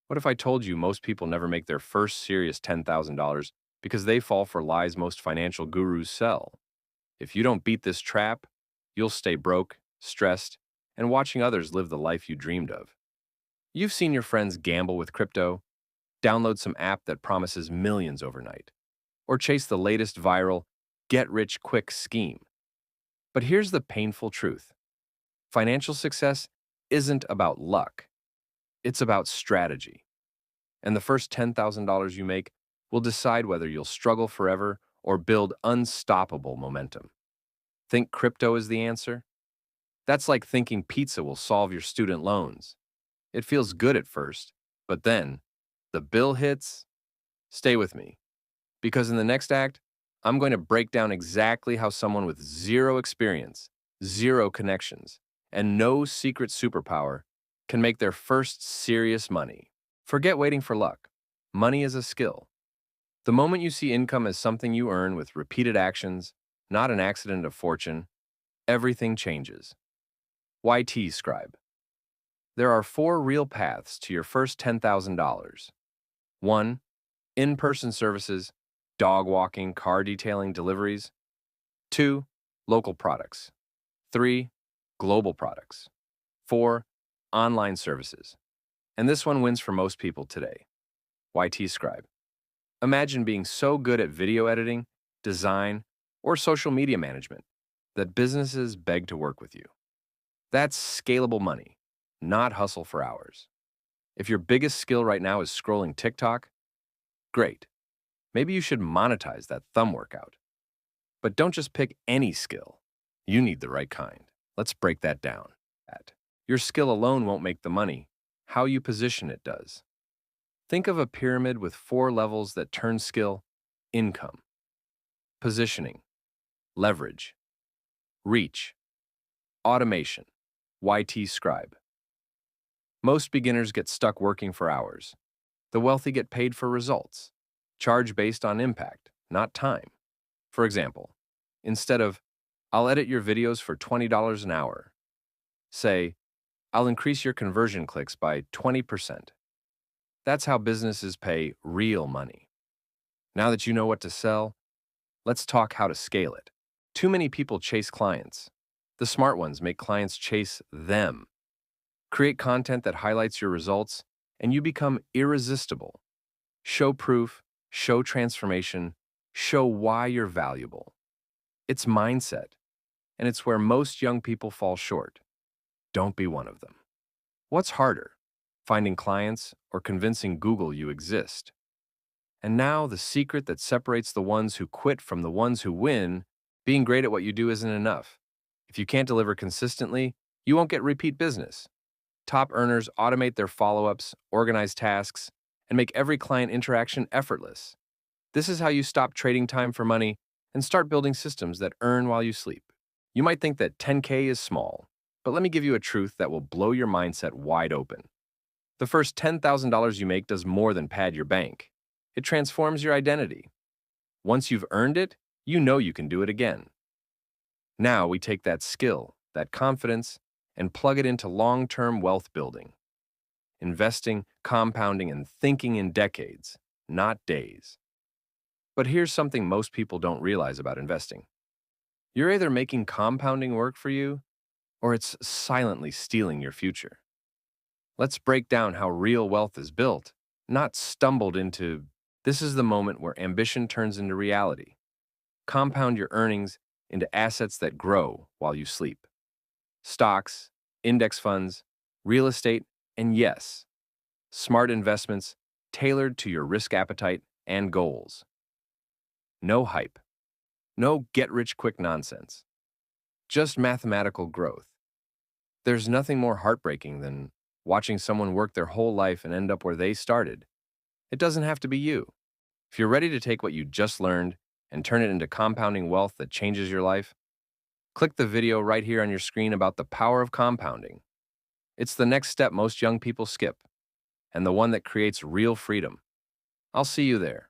What if I told you most people never make their first serious $10,000 because they fall for lies most financial gurus sell? If you don't beat this trap, you'll stay broke, stressed, and watching others live the life you dreamed of. You've seen your friends gamble with crypto, download some app that promises millions overnight, or chase the latest viral get rich quick scheme. But here's the painful truth: financial success isn't about luck, it's about strategy. And the first $10,000 you make will decide whether you'll struggle forever or build unstoppable momentum. Think crypto is the answer? That's like thinking pizza will solve your student loans. It feels good at first, but then the bill hits. Stay with me, because in the next act, I'm going to break down exactly how someone with zero experience, zero connections, and no secret superpower can make their first serious money. Forget waiting for luck. Money is a skill. The moment you see income as something you earn with repeated actions, not an accident of fortune, everything changes. YT Scribe. There are four real paths to your first $10,000. 1. In-person services, dog walking, car detailing, deliveries. 2. Local products. 3. Global products. 4. Online services. And this one wins for most people today. YT Scribe. Imagine being so good at video editing, design, or social media management that businesses beg to work with you. That's scalable money, not hustle for hours. If your biggest skill right now is scrolling TikTok, great. Maybe you should monetize that thumb workout. But don't just pick any skill. You need the right kind. Let's break that down. Your skill alone won't make the money. How you position it does. Think of a pyramid with four levels that turn skill: income, positioning, leverage, reach, automation. YT Scribe. Most beginners get stuck working for hours. The wealthy get paid for results. Charge based on impact, not time. For example, instead of, "I'll edit your videos for $20 an hour," say, "I'll increase your conversion clicks by 20%. That's how businesses pay real money. Now that you know what to sell, let's talk how to scale it. Too many people chase clients. The smart ones make clients chase them. Create content that highlights your results, and you become irresistible. Show proof, show transformation, show why you're valuable. It's mindset, and it's where most young people fall short. Don't be one of them. What's harder, finding clients or convincing Google you exist? And now, the secret that separates the ones who quit from the ones who win: being great at what you do isn't enough. If you can't deliver consistently, you won't get repeat business. Top earners automate their follow-ups, organize tasks, and make every client interaction effortless. This is how you stop trading time for money and start building systems that earn while you sleep. You might think that 10K is small, but let me give you a truth that will blow your mindset wide open. The first $10,000 you make does more than pad your bank. It transforms your identity. Once you've earned it, you know you can do it again. Now we take that skill, that confidence, and plug it into long-term wealth building. Investing, compounding, and thinking in decades, not days. But here's something most people don't realize about investing. You're either making compounding work for you, or it's silently stealing your future. Let's break down how real wealth is built, not stumbled into. This is the moment where ambition turns into reality. Compound your earnings into assets that grow while you sleep. Stocks, index funds, real estate, and yes, smart investments tailored to your risk appetite and goals. No hype. No get-rich-quick nonsense. Just mathematical growth. There's nothing more heartbreaking than watching someone work their whole life and end up where they started. It doesn't have to be you. If you're ready to take what you just learned and turn it into compounding wealth that changes your life, click the video right here on your screen about the power of compounding. It's the next step most young people skip, and the one that creates real freedom. I'll see you there.